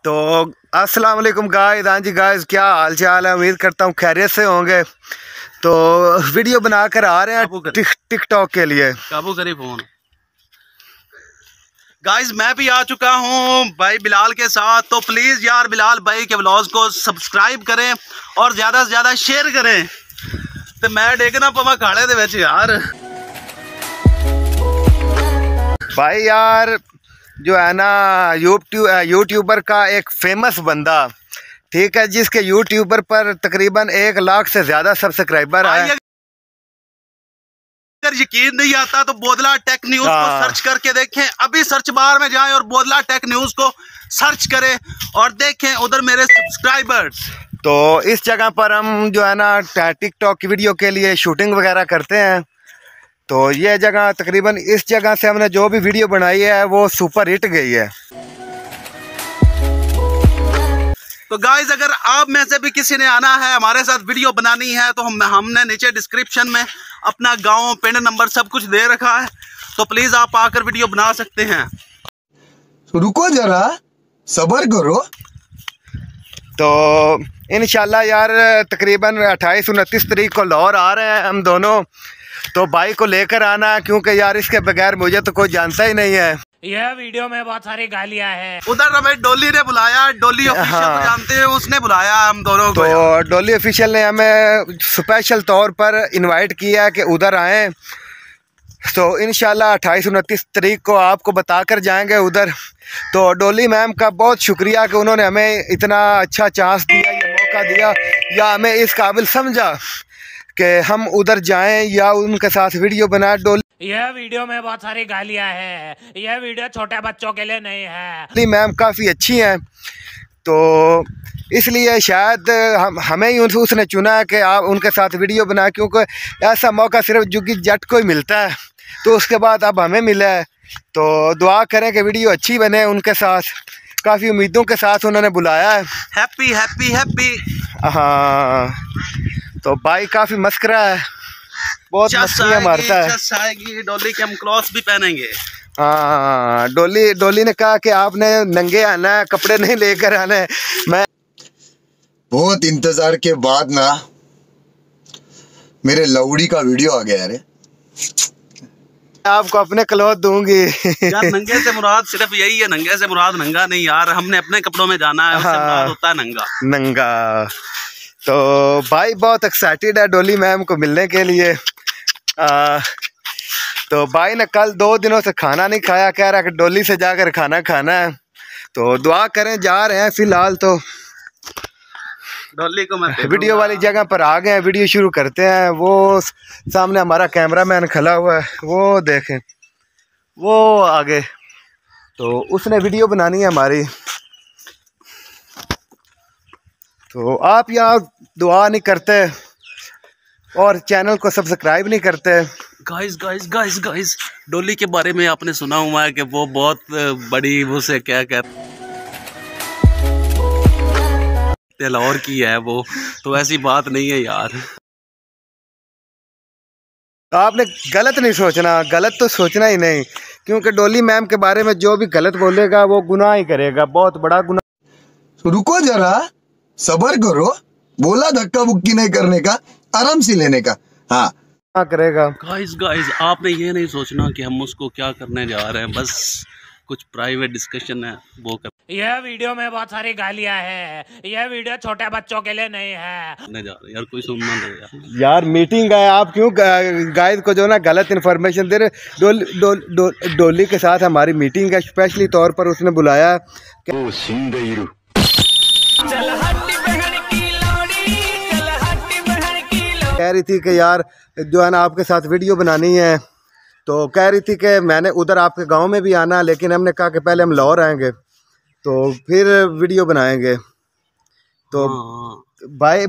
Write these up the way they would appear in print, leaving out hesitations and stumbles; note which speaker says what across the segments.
Speaker 1: तो अस्सलाम वालेकुम गाइस। हाँ जी गाइस, क्या हाल चाल है? उम्मीद करता हूँ खैरियत से होंगे। तो वीडियो बनाकर आ रहे हैं टिकटॉक के लिए।
Speaker 2: काबू करी फोन। गाइस मैं भी आ चुका हूँ भाई बिलाल के साथ। तो प्लीज़ यार बिलाल भाई के व्लॉग्स को सब्सक्राइब करें और ज़्यादा से ज़्यादा शेयर करें। तो मैं देखना पवा खाड़े दे विच यार
Speaker 1: भाई यार जो है ना यूट्यूबर का एक फेमस बंदा, ठीक है, जिसके यूट्यूबर पर तकरीबन 1 लाख से ज़्यादा सब्सक्राइबर आए।
Speaker 2: अगर यकीन नहीं आता तो बोदला टेक न्यूज़ को सर्च करके देखें। अभी सर्च बार में जाएं और बोदला टेक न्यूज़ को सर्च करें और देखें उधर मेरे सब्सक्राइबर्स।
Speaker 1: तो इस जगह पर हम जो है ना टिकटॉक की वीडियो के लिए शूटिंग वगैरह करते हैं। तो ये जगह तकरीबन इस जगह से हमने जो भी वीडियो बनाई है वो सुपर हिट गई है।
Speaker 2: तो गाइज अगर आप में से भी किसी ने आना है हमारे साथ वीडियो बनानी है तो हमने नीचे डिस्क्रिप्शन में अपना गांव पिन नंबर सब कुछ दे रखा है। तो प्लीज आप आकर वीडियो बना सकते हैं।
Speaker 3: रुको जरा सब्र करो।
Speaker 1: तो इंशाल्लाह यार तकरीबन 28-29 तारीख को लाहौर आ रहे हैं हम दोनों। तो बाइक को लेकर आना, क्योंकि यार इसके बगैर मुझे तो कोई जानता ही नहीं है।
Speaker 4: यह वीडियो में बहुत सारी गालियां हैं।
Speaker 2: उधर हमें डोली ने बुलाया, डोली ऑफिशियल को जानते हैं, उसने बुलाया हम दोनों को।
Speaker 1: तो डोली ऑफिशियल ने हमें स्पेशल तौर पर इनवाइट किया कि उधर आएँ। तो इंशाल्लाह 28-29 तारीख को आपको बताकर जाएंगे उधर। तो डोली मैम का बहुत शुक्रिया कि उन्होंने हमें इतना अच्छा चांस दिया, ये मौका दिया, या हमें इस काबिल समझा कि हम उधर जाएं या उनके साथ वीडियो बनाएं। डोली
Speaker 4: यह वीडियो में बहुत सारी गालियां हैं। यह वीडियो छोटे बच्चों के लिए नहीं है।
Speaker 1: डोली मैम काफ़ी अच्छी हैं, तो इसलिए शायद हमें ही उसने चुना है कि आप उनके साथ वीडियो बनाएं, क्योंकि ऐसा मौका सिर्फ जुगी जट को ही मिलता है। तो उसके बाद अब हमें मिला है। तो दुआ करें कि वीडियो अच्छी बने। उनके साथ काफ़ी उम्मीदों के साथ उन्होंने बुलाया है।
Speaker 2: Happy happy happy.
Speaker 1: हाँ, तो भाई काफ़ी मस्करा है, बहुत मस्तियाँ मारता है।
Speaker 2: डोली के हम क्लॉथ्स भी पहनेंगे।
Speaker 1: हाँ, डोली ने कहा कि आपने नंगे आना है, कपड़े नहीं लेकर आना है। मैं
Speaker 3: बहुत इंतजार के बाद ना मेरे लौड़ी का वीडियो आ गया। अरे
Speaker 1: आपको अपने क्लॉथ दूंगी।
Speaker 2: यार नंगे से मुराद सिर्फ यही है, नंगे से मुराद नंगा नहीं यार, हमने अपने कपड़ों में जाना है। उससे मुराद होता है नंगा
Speaker 1: नंगा। तो भाई बहुत एक्साइटेड है डोली मैम को मिलने के लिए। तो भाई ने कल 2 दिनों से खाना नहीं खाया, कह रहा कि डोली से जाकर खाना खाना है। तो दुआ करें, जा रहे हैं फिलहाल। तो
Speaker 2: डोली को मैं
Speaker 1: वीडियो वाली जगह पर आ गए हैं, वीडियो शुरू करते हैं। वो सामने हमारा कैमरामैन खड़ा हुआ है, वो देखें, वो आगे। तो उसने वीडियो बनानी है हमारी। तो आप यार दुआ नहीं करते और चैनल को सब्सक्राइब नहीं करते।
Speaker 2: गाइस गाइस गाइस गाइस डोली के बारे में आपने सुना हुआ है कि वो बहुत बड़ी, वो से क्या कहते लाहौर की है वो। तो ऐसी बात नहीं है यार।
Speaker 1: आपने गलत नहीं सोचना, गलत तो सोचना ही नहीं, क्योंकि डोली मैम के बारे में जो भी गलत बोलेगा वो गुनाह ही करेगा, बहुत बड़ा गुनाह।
Speaker 3: रुको जरा सब्र करो। बोला धक्का बुक्की नहीं करने का, आराम से लेने का। हाँ
Speaker 1: करेगा।
Speaker 2: गाइस गाइस आपने ये नहीं सोचना कि हम उसको क्या करने जा रहे हैं, बस कुछ प्राइवेट डिस्कशन है वो कर।
Speaker 4: यह वीडियो में बहुत सारी गालियां हैं। यह वीडियो छोटे बच्चों के लिए नहीं है।
Speaker 2: जा रहे यार, कोई सुनना नहीं
Speaker 1: यार मीटिंग है, आप क्यों गाइस को जो ना गलत इन्फॉर्मेशन दे रहे। डोली के साथ हमारी मीटिंग है, स्पेशली तौर पर उसने बुलाया। कह रही थी कि यार जो है ना आपके साथ वीडियो बनानी है। तो कह रही थी कि मैंने उधर आपके गांव में भी आना, लेकिन हमने कहा कि पहले हम लाहौर आएंगे तो फिर वीडियो बनाएंगे। तो भाई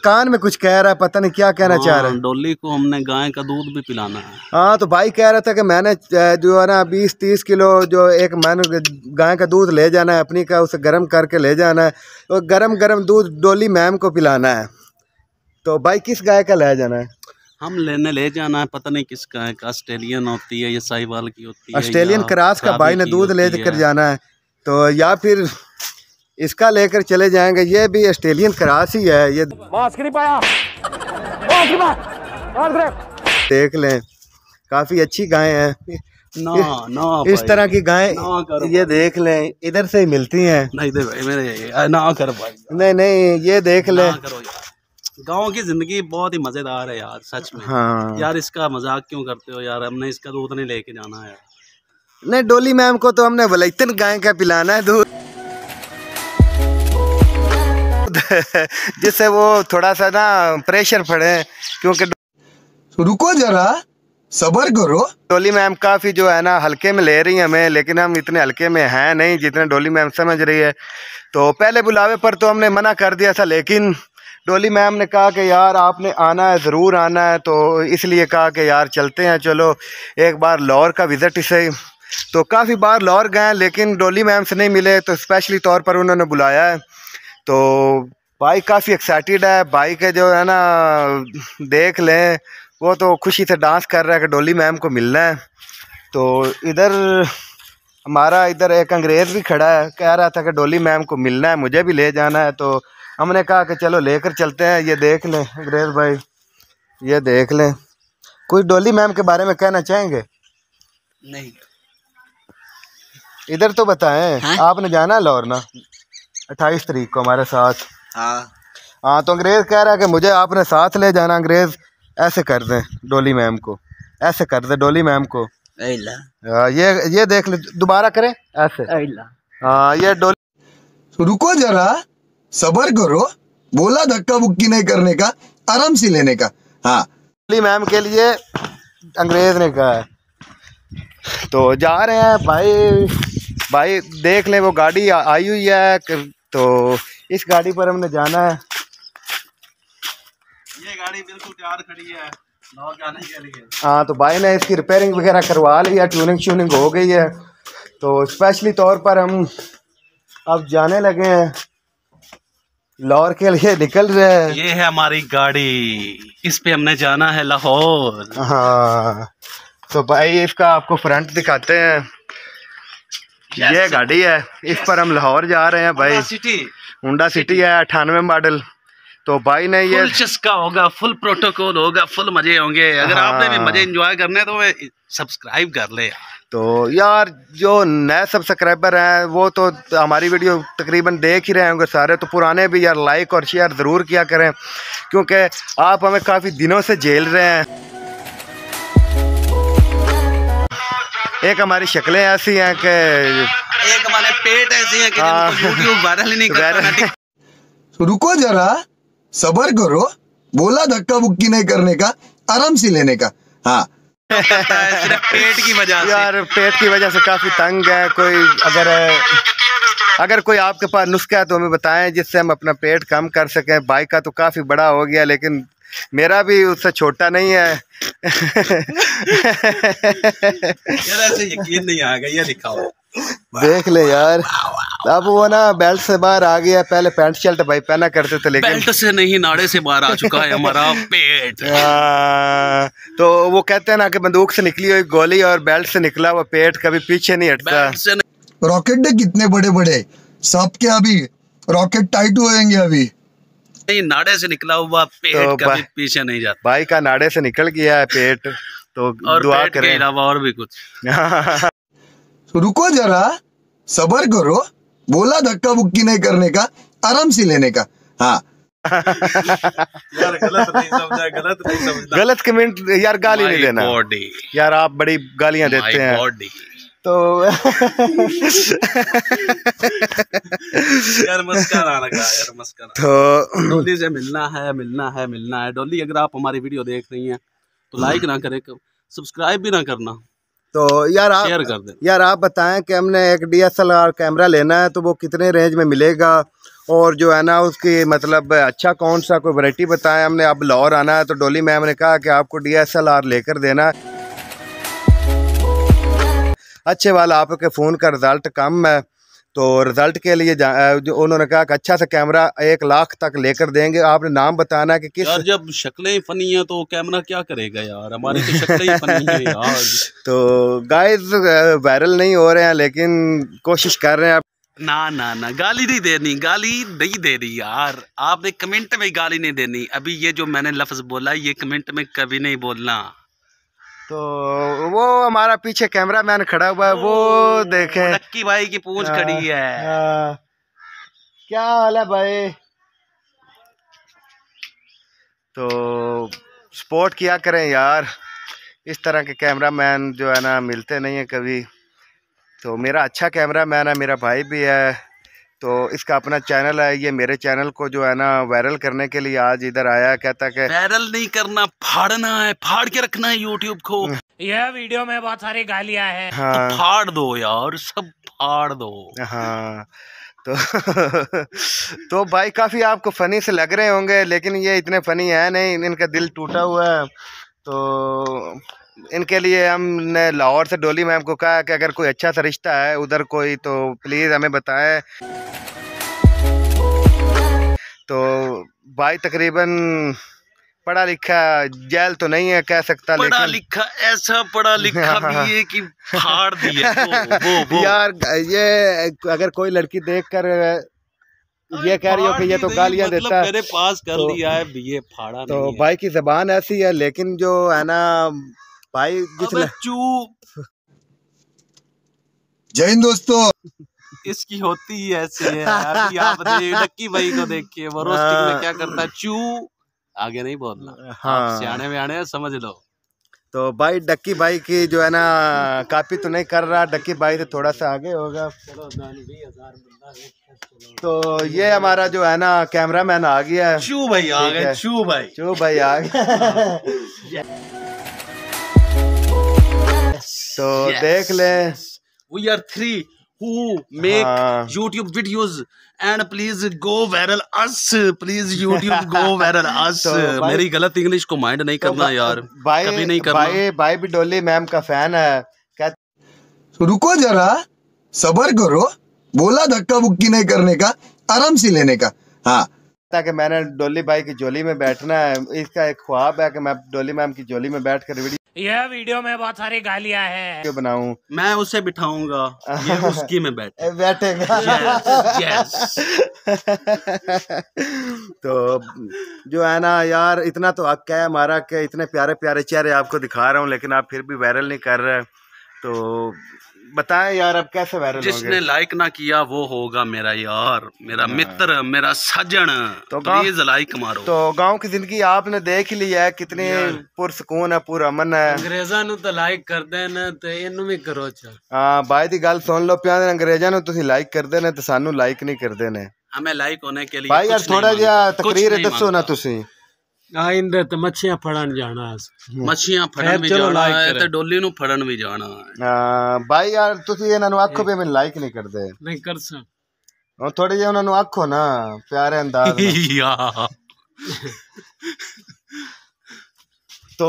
Speaker 1: कान में कुछ कह रहा है, पता नहीं क्या कहना चाह रहा है।
Speaker 2: डोली को हमने गाय का दूध भी पिलाना है।
Speaker 1: हाँ, तो भाई कह रहा था कि मैंने जो है ना 20-30 किलो जो एक मैंने गाय का दूध ले जाना है अपनी का, उसे गर्म करके ले जाना है। तो गरम गरम दूध डोली मैम को पिलाना है। तो भाई किस गाय का ले जाना है?
Speaker 2: हम ले जाना है, पता नहीं किस गाय का, ऑस्ट्रेलियन होती है या साहिवाल की होती है,
Speaker 1: ऑस्ट्रेलियन क्रॉस का भाई ने दूध ले कर जाना है। तो या फिर इसका लेकर चले जाएंगे। ये भी ऑस्ट्रेलियन क्रॉस ही है। ये देख लें, काफ़ी अच्छी गाय है।
Speaker 2: ना ना
Speaker 1: इस तरह की गाय ये देख लें, इधर से ही मिलती हैं।
Speaker 2: नहीं दे भाई मेरे, ना कर भाई।
Speaker 1: नहीं ये देख लें।
Speaker 2: गाँव की जिंदगी बहुत ही मजेदार है यार, सच में।
Speaker 1: हाँ
Speaker 2: यार इसका मजाक क्यों करते हो यार, हमने इसका दूध नहीं लेके जाना है।
Speaker 1: नहीं, डोली मैम को तो हमने वलैतन गाय का पिलाना है दूध जिससे वो थोड़ा सा ना प्रेशर पड़े, क्योंकि
Speaker 3: रुको जरा, सबर करो।
Speaker 1: डोली मैम काफ़ी जो है ना हल्के में ले रही है हमें, लेकिन हम इतने हल्के में हैं नहीं जितने डोली मैम समझ रही है। तो पहले बुलावे पर तो हमने मना कर दिया था, लेकिन डोली मैम ने कहा कि यार आपने आना है, ज़रूर आना है। तो इसलिए कहा कि यार चलते हैं, चलो एक बार लाहौर का विज़िट इसे। तो काफ़ी बार लाहौर गए लेकिन डोली मैम से नहीं मिले, तो स्पेशली तौर पर उन्होंने बुलाया है। तो भाई काफ़ी एक्साइटेड है। भाई के जो है ना देख लें, वो तो खुशी से डांस कर रहा है कि डोली मैम को मिलना है। तो इधर हमारा इधर एक अंग्रेज़ भी खड़ा है, कह रहा था कि डोली मैम को मिलना है, मुझे भी ले जाना है। तो हमने कहा कि चलो लेकर चलते हैं। ये देख लें अंग्रेज़ भाई, ये देख लें। कोई डोली मैम के बारे में कहना चाहेंगे?
Speaker 2: नहीं,
Speaker 1: इधर तो बताएं। आपने जाना है लाहौर ना 28 तारीख को हमारे साथ। हाँ तो अंग्रेज़ कह रहा है कि मुझे आपने साथ ले जाना। अंग्रेज़ ऐसे कर दें डोली मैम को, ऐसे कर दे डोली मैम को। ये देख ले, दोबारा करें ऐसे। हाँ ये डोली।
Speaker 3: रुको जरा, सबर करो। बोला धक्का बुक्की नहीं करने का, आराम से लेने का। हाँ,
Speaker 1: डोली मैम के लिए अंग्रेज़ ने कहा है। तो जा रहे हैं भाई देख ले, वो गाड़ी आई हुई है। तो इस गाड़ी पर हमने जाना है।
Speaker 2: ये गाड़ी बिल्कुल तैयार खड़ी है लाहौर जाने के लिए।
Speaker 1: हाँ तो भाई ने इसकी रिपेयरिंग वगैरह करवा ली है, ट्यूनिंग हो गई है। तो स्पेशली तौर पर हम अब जाने लगे हैं, लाहौर के लिए निकल रहे हैं।
Speaker 2: ये है हमारी गाड़ी, इस पे हमने जाना है लाहौर।
Speaker 1: हाँ तो भाई इसका आपको फ्रंट दिखाते हैं। ये गाड़ी है, इस पर हम लाहौर जा रहे हैं भाई। होंडा सिटी है 98 मॉडल। तो भाई ने ये
Speaker 2: फुल चस्का होगा, फुल प्रोटोकॉल होगा, फुल मजे होंगे। अगर आपने भी मजे एंजॉय करने तो सब्सक्राइब कर ले।
Speaker 1: तो यार जो नए सब्सक्राइबर हैं वो तो हमारी वीडियो तकरीबन देख ही रहे होंगे सारे। तो पुराने भी यार लाइक और शेयर ज़रूर किया करें, क्योंकि आप हमें काफ़ी दिनों से झेल रहे हैं। एक हमारी शक्लें ऐसी हैं कि,
Speaker 2: एक हमारे पेट ऐसे हैं कि जिनको यूट्यूब वायरल ही नहीं करता।
Speaker 3: रुको जरा, सबर करो। बोला धक्का बुक्की नहीं करने का, आराम से लेने का। हाँ,
Speaker 2: सिर्फ पेट की वजह से।
Speaker 1: यार पेट की वजह से काफ़ी तंग है। कोई अगर कोई आपके पास नुस्खा है तो हमें बताएं, जिससे हम अपना पेट कम कर सकें। भाई का तो काफ़ी बड़ा हो गया, लेकिन मेरा भी उससे छोटा नहीं है।
Speaker 2: यार ऐसे यकीन नहीं आएगा, ये दिखाओ।
Speaker 1: देख ले यार, अब वो ना बेल्ट से बाहर आ गया। पहले पैंट शर्ट भाई पहना करते थे, लेकिन
Speaker 2: बेल्ट से नहीं नाड़े से बाहर आ चुका है हमारा पेट।
Speaker 1: तो वो कहते हैं ना कि बंदूक से निकली हुई गोली और बेल्ट से निकला हुआ पेट कभी पीछे नहीं हटता।
Speaker 3: रॉकेट कितने बड़े बड़े सबके अभी रॉकेट टाइट होएंगे अभी।
Speaker 2: नहीं, नाड़े से निकला हुआ पेट तो कभी पीछे नहीं जाता।
Speaker 1: भाई का नाड़े से निकल गया है पेट, तो
Speaker 2: और
Speaker 1: दुआ
Speaker 2: पेट
Speaker 1: करें।
Speaker 2: के अलावा और भी कुछ।
Speaker 3: रुको जरा, सबर करो। बोला धक्का बुक्की नहीं करने का, आराम से लेने का। हाँ,
Speaker 2: यार गलत नहीं समझा, गलत नहीं समझा।
Speaker 1: गलत कमेंट यार, गाली नहीं देना यार, आप बड़ी गालियां देते हैं। तो
Speaker 2: यार मस्करा लगा यार, मस्करा।
Speaker 1: तो
Speaker 2: डोली से मिलना है। डोली अगर आप हमारी वीडियो देख रही हैं तो लाइक ना करें, सब्सक्राइब भी ना करना।
Speaker 1: तो यार आप
Speaker 2: शेयर कर दें।
Speaker 1: यार आप बताएं कि हमने एक DSLR कैमरा लेना है, तो वो कितने रेंज में मिलेगा, और जो है ना उसकी मतलब अच्छा कौन सा कोई वैरायटी बताएं। हमने अब लाहौर आना है, तो डोली मैम ने कहा कि आपको DSLR लेकर देना है। अच्छे वाला आपके फ़ोन का रिज़ल्ट कम है, तो रिज़ल्ट के लिए जो उन्होंने कहा कि अच्छा सा कैमरा 1 लाख तक लेकर देंगे। आपने नाम बताना है कि किस।
Speaker 2: यार जब शक्लें फनी हैं तो कैमरा क्या करेगा यार, हमारी तो शक्लें ही फनी हैं यार।
Speaker 1: तो गाइस वायरल नहीं हो रहे हैं, लेकिन कोशिश कर रहे हैं।
Speaker 2: ना ना ना, गाली नहीं देनी, गाली नहीं देनी यार। आपने कमेंट में गाली नहीं देनी। अभी ये जो मैंने लफ्ज बोला ये कमेंट में कभी नहीं बोलना।
Speaker 1: तो वो हमारा पीछे कैमरामैन खड़ा हुआ है, वो देखें,
Speaker 2: लक्की भाई की पूंछ खड़ी है।
Speaker 1: क्या हाल है भाई? तो सपोर्ट किया करें यार, इस तरह के कैमरामैन जो है ना मिलते नहीं है कभी। तो मेरा अच्छा कैमरामैन है, मेरा भाई भी है, तो इसका अपना चैनल है। ये मेरे चैनल को जो है ना वायरल करने के लिए आज इधर आया। कहता है कि
Speaker 2: वायरल नहीं करना, फाड़ना है, फाड़ के रखना है यूट्यूब को।
Speaker 4: यह वीडियो में बहुत सारी गालियां हैं।
Speaker 1: हाँ,
Speaker 2: तो फाड़ दो यार, सब फाड़ दो।
Speaker 1: हाँ तो तो भाई काफ़ी आपको फ़नी से लग रहे होंगे, लेकिन ये इतने फ़नी है नहीं, इनका दिल टूटा हुआ है। तो इनके लिए हमने लाहौर से डोली मैम को कहा कि अगर कोई अच्छा सा रिश्ता है उधर कोई, तो प्लीज़ हमें बताएं। तो भाई तकरीबन पढ़ा लिखा, जेल तो नहीं है कह सकता,
Speaker 2: पढ़ा
Speaker 1: लेकिन
Speaker 2: लिखा, ऐसा पढ़ा लिखा भी है कि फाड़ दिया। वो
Speaker 1: यार ये अगर कोई लड़की देखकर ये कह रही हो कि ये तो गालियां
Speaker 2: मतलब
Speaker 1: देता है,
Speaker 2: मेरे पास कर
Speaker 1: तो,
Speaker 2: लिया है ये फाड़ा
Speaker 1: तो
Speaker 2: नहीं है।
Speaker 1: भाई की जबान ऐसी है, लेकिन जो है ना भाई
Speaker 2: अबे चुप,
Speaker 3: जय हिंद दोस्तों।
Speaker 2: इसकी होती ही ऐसी है। अभी आप लक्की भाई को देखिए, वो रोस्टिंग में क्या करता है, चू, आगे नहीं बोलना।
Speaker 1: हाँ,
Speaker 2: सियाने में आने समझ लो।
Speaker 1: तो भाई डक्की भाई की जो है ना कापी तो नहीं कर रहा, डक्की भाई से थोड़ा सा आगे होगा। तो ये हमारा जो है ना कैमरामैन आ गया है।
Speaker 2: चू भाई आ गए, चू भाई,
Speaker 1: चू भाई आ गए। तो देख ले,
Speaker 2: we are three who make
Speaker 1: हाँ।
Speaker 2: YouTube videos and please go viral us, please YouTube go viral us।
Speaker 1: तो भाई-
Speaker 2: मेरी गलत इंग्लिश को माइंड नहीं करना यार,
Speaker 1: भाई
Speaker 2: कभी नहीं करना।
Speaker 1: भाई भी डोली मैम का फैन है।
Speaker 3: तो रुको जरा, सबर करो, बोला धक्का बुक्की नहीं करने का, आराम से लेने का। हाँ,
Speaker 1: कि मैंने डोली भाई की झोली में बैठना है, इसका एक ख्वाब है कि मैं डोली मैम की झोली में बैठकर
Speaker 4: यह वीडियो में बहुत सारी गालियां हैं।
Speaker 1: बनाऊं।
Speaker 2: मैं उसे बिठाऊंगा, ये उसकी में
Speaker 1: बैठेगा।
Speaker 2: yes।
Speaker 1: तो जो है ना यार, इतना तो हक है हमारा कि इतने प्यारे प्यारे चेहरे आपको दिखा रहा हूँ, लेकिन आप फिर भी वायरल नहीं कर रहे। तो बताएं यार, अब कैसे वायरल होंगे?
Speaker 2: जिसने लाइक ना किया वो होगा मेरा यार, मेरा मित्र, मेरा सज्जन।
Speaker 1: तो
Speaker 2: प्लीज लाइक मारो।
Speaker 1: तो गांव की जिंदगी आपने देख ही लिया है, कितनी पुरसकून है, पुरअमन है।
Speaker 5: अंग्रेज़ां नूं तो लाइक करदे ने ते इनू भी करो।
Speaker 1: हाँ भाई दी गल सुन लो, प्यारे अंग्रेजां नूं तुसीं लाइक करदे ने ते सानू लाइक नहीं करदे ने।
Speaker 2: हमें लाइक होने के लिए
Speaker 1: भाई यार
Speaker 2: कुछ नहीं
Speaker 1: थोड़ा जिहा
Speaker 2: मांगता, कुछ
Speaker 1: तकरीर
Speaker 2: नहीं
Speaker 1: दसो ना
Speaker 2: मांगता।
Speaker 1: तुसीं।
Speaker 5: आइंदे ते मच्छियां फड़न जाना है।
Speaker 2: मच्छियां फड़न भी
Speaker 5: चलो
Speaker 2: जाना
Speaker 5: like
Speaker 2: है
Speaker 5: करें।
Speaker 2: ते डोली नूं फड़न भी जाना है।
Speaker 1: भाई यार तुसीं इन्हां नूं आखो भी मैनूं लाइक नहीं करदे।
Speaker 5: नहीं कर सा
Speaker 1: हुण थोड़ी जिहा उन्हां नूं आखो ना प्यारे अंदाज में।
Speaker 2: यार
Speaker 1: तो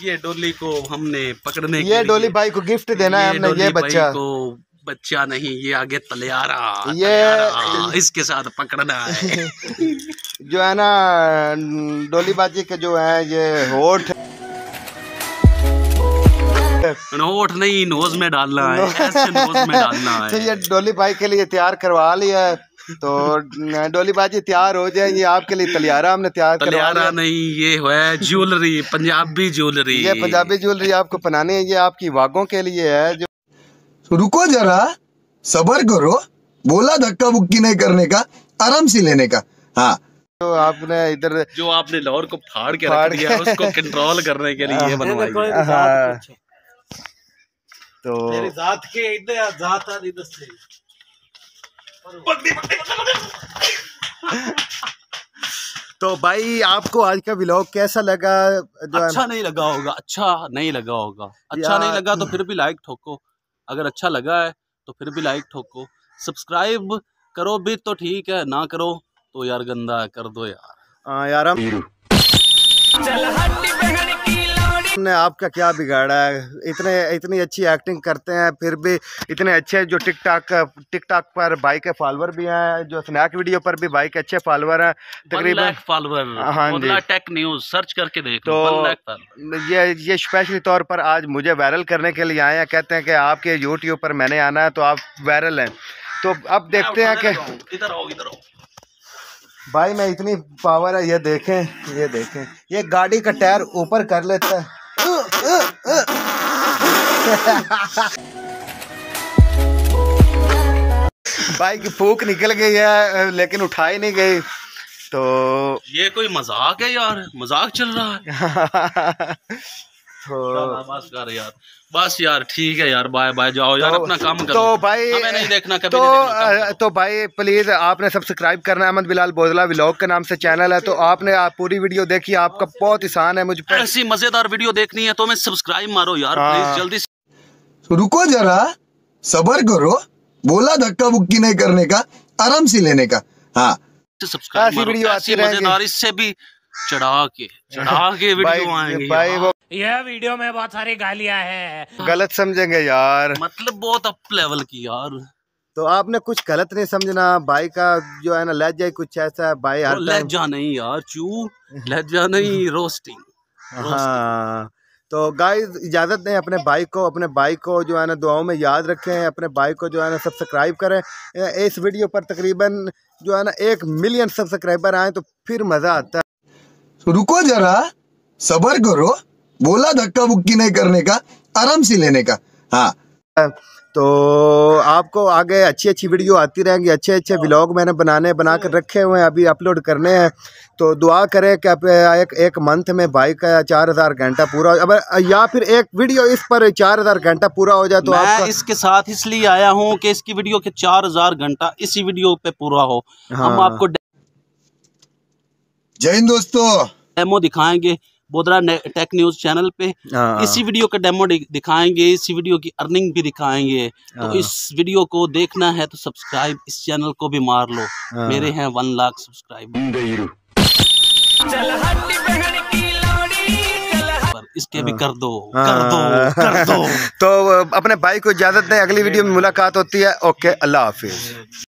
Speaker 2: ये डोली को हमने पकड़ने
Speaker 1: ये
Speaker 2: के लिए,
Speaker 1: डोली भाई को गिफ्ट देना है हमने,
Speaker 2: डोली
Speaker 1: ये
Speaker 2: भाई
Speaker 1: बच्चा
Speaker 2: को, बच्चा नहीं, ये आगे तलियारा,
Speaker 1: ये
Speaker 2: इसके साथ पकड़ना है।
Speaker 1: जो है ना डोली बाजी के जो है ये होठ
Speaker 2: नोट नहीं, नोज में डालना है, ऐसे नोज में डालना
Speaker 1: तो
Speaker 2: है।
Speaker 1: ये डोली भाई के लिए तैयार करवा लिया है। तो डोली बाजी तैयार हो जाए, ये आपके लिए तलियारा हमने तैयार करवा
Speaker 2: तलियारा
Speaker 1: लिया।
Speaker 2: नहीं, ये है ज्वेलरी, पंजाबी ज्वेलरी।
Speaker 1: ये पंजाबी ज्वेलरी आपको पहनानी है, ये आपकी वागों के लिए है। जो
Speaker 3: तो रुको जरा, सबर करो, बोला धक्का बुक्की नहीं करने का, आराम से लेने का। हाँ,
Speaker 1: तो आपने इधर
Speaker 2: जो आपने लाहौर को फाड़ के
Speaker 1: फाड़
Speaker 2: रख दिया,
Speaker 1: के-
Speaker 2: उसको कंट्रोल करने के लिए ये बनवाई है।
Speaker 1: हाँ, तो
Speaker 5: मेरी जात के इधर जात आदि दस्ते।
Speaker 1: तो भाई आपको आज का व्लॉग कैसा लगा? जो
Speaker 2: अच्छा नहीं लगा होगा, अच्छा नहीं लगा होगा, अच्छा
Speaker 1: यार-
Speaker 2: नहीं लगा तो फिर भी लाइक ठोको। अगर अच्छा लगा है तो फिर भी लाइक ठोको। सब्सक्राइब करो भी तो ठीक है, ना करो तो यार गंदा कर दो यार।
Speaker 1: यार हम
Speaker 4: चल हट बहन की लाड़ी
Speaker 1: हमने आपका क्या बिगाड़ा है? इतनी अच्छी एक्टिंग करते हैं, फिर भी इतने अच्छे जो टिकटॉक पर भाई के फॉलोअर भी हैं, जो स्नैक वीडियो पर भी भाई के अच्छे फॉलोअर हैं, तकरीबन
Speaker 2: फॉलोअर।
Speaker 1: हाँ जी,
Speaker 2: टेक न्यूज़ सर्च करके देख
Speaker 1: तो ये स्पेशली तौर पर आज मुझे वायरल करने के लिए आए हैं। कहते हैं कि आपके यूट्यूब पर मैंने आना है तो आप वायरल हैं। तो अब देखते हैं कि
Speaker 2: इधर आओ
Speaker 1: भाई में इतनी पावर है। ये देखें ये गाड़ी का टायर ऊपर कर लेता है। भाई की फूक निकल गई है लेकिन उठाई नहीं गई। तो
Speaker 2: ये कोई मजाक है यार, मजाक चल रहा है। तो बस यार ठीक है यार, बाय बाय, जाओ यार अपना काम करो।
Speaker 1: तो भाई
Speaker 2: हमें नहीं देखना कभी नहीं देखना।
Speaker 1: तो भाई प्लीज आपने सब्सक्राइब करना है। अहमद बिलाल बोदला व्लॉग के नाम से चैनल है, तो आपने पूरी वीडियो देखी, आपका बहुत आसान है। मुझ पर
Speaker 2: ऐसी मजेदार वीडियो देखनी है तो हमें सब्सक्राइब मारो यार प्लीज जल्दी से।
Speaker 3: रुको जरा, सबर करो, बोला धक्का बुक्की नहीं करने का, आराम से लेने का। हाँ,
Speaker 2: सब्सक्राइब मारो,
Speaker 1: वीडियो आती रहेगी
Speaker 2: मजेदार, इससे भी चढ़ा के वीडियो आएंगे
Speaker 1: भाई। वो
Speaker 4: यह वीडियो में बहुत सारी गालियां हैं,
Speaker 1: गलत समझेंगे यार,
Speaker 2: मतलब बहुत अप लेवल की यार।
Speaker 1: तो आपने कुछ गलत नहीं समझना। भाई का जो है ना लहजा ही कुछ ऐसा है भाई।
Speaker 2: लहजा नहीं यार, लहजा नहीं, रोस्टिंग।
Speaker 1: हाँ, तो गाइस इजाज़त दें अपने भाई को जो है ना दुआओं में याद रखें। अपने भाई को जो है ना सब्सक्राइब करें। इस वीडियो पर तकरीबन जो है ना 1 मिलियन सब्सक्राइबर आए तो फिर मज़ा आता है।
Speaker 3: रुको जरा, सबर करो, बोला धक्का बुक्की नहीं करने का, आराम से लेने का। हाँ,
Speaker 1: तो आपको आगे अच्छी वीडियो आती रहेंगी। अच्छे व्लॉग मैंने बना कर रखे हुए हैं, अभी अपलोड करने हैं। तो दुआ करें कि एक मंथ में भाई का 4000 घंटा पूरा हो, अब या फिर एक वीडियो इस पर 4000 घंटा पूरा हो जाए तो
Speaker 2: मैं
Speaker 1: आपका
Speaker 2: इसके साथ इसलिए आया हूँ कि इसकी वीडियो के 4000 घंटा इसी वीडियो पे पूरा हो।
Speaker 1: हाँ।
Speaker 2: हम आपको
Speaker 3: जय हिंद दोस्तों,
Speaker 2: डेमो दिखाएंगे बोदरा टेक न्यूज़ चैनल पे। इसी वीडियो का डेमो दिखाएंगे, इसी वीडियो की अर्निंग भी दिखाएंगे। तो इस वीडियो को देखना है तो सब्सक्राइब इस चैनल को भी मार लो। मेरे हैं 1 लाख सब्सक्राइबर, इसके भी कर दो।
Speaker 1: तो अपने भाई को इजाज़त दें, अगली वीडियो में मुलाकात होती है। ओके, अल्लाह हाफिज।